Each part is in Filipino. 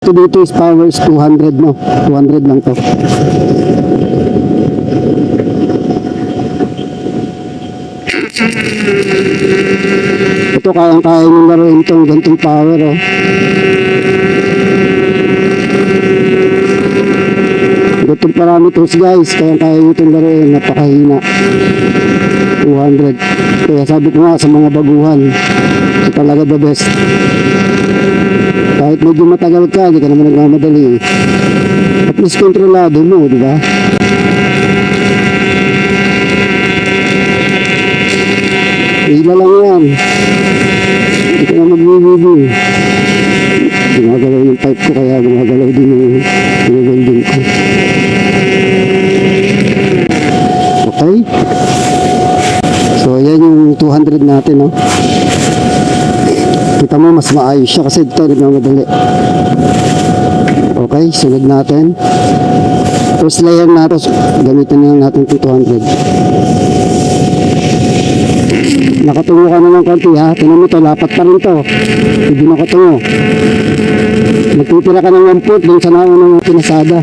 Ito dito is power is 200, no? 200 lang to. Ito kayang-kaya nyo laruin itong gantong power, oh. Gantong parameters, guys, kayang-kaya nyo itong laruin. Napakahina. 200. Kaya sabi ko nga sa mga baguhan, ito talaga the best. Kahit medyo matagal ka, hindi ka naman nagmamadali. At least kontrolado mo, di ba? Hila lang yan. Hindi ka na mag-welding. Gumagalaw yung pipe ko, kaya gumagalaw din yung welding ko. Okay? So, yan yung 200 natin, no? Kita mo, mas maayos siya kasi ito nagmamadali. Okay, sunod natin. First layer natin, gamitin na natin ito 200. Nakatungo ka na ng konti, ha? Tingnan mo ito, lapat pa rin ito. Hindi nakatungo. Magtitira ka ng 1 foot dun sa naunang pinasada.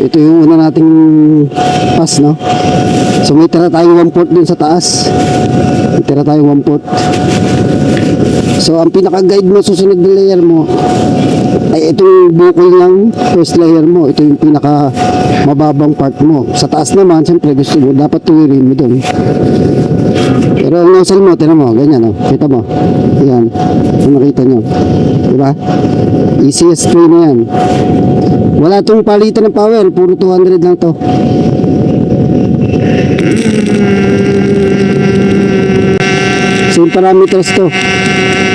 Ito yung una nating pass, no? So may tira tayong 1 foot dun sa taas. May tira tayong 1 foot. So ang pinaka-guide mo susunod na layer mo ay itong bukol ng first layer mo. Ito yung pinaka mababang part mo. Sa taas naman, siyempre gusto mo, dapat tuwirin mo dun. Pero ang nozzle mo, tinan mo, ganyan, no? Kita mo. Ayan. Kung makita nyo. Diba? Easiest way na yan. Wala itong palitan ng power, puro 200 lang to. Same parameters to.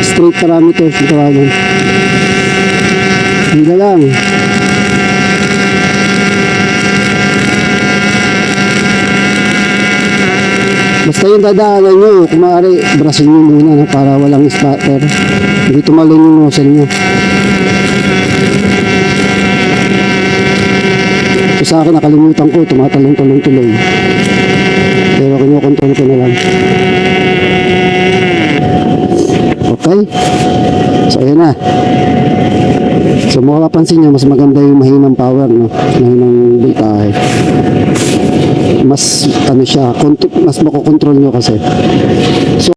Straight parameters yung tawagan. Hindi lang. Basta yung dadaanan nyo, kung maaari, brasin nyo muna, no, para walang spatter. Hindi tumalon yung nozzle nyo. Sa akin nakalimutan ko, tumatalong-talong-talong. Pero kinukontrol ko na lang. Okay? So ayan na. So makapansin nyo, mas maganda yung mahinang power, no? Mahinang voltahe. Mas ano siya, mas makokontrol nyo kasi. So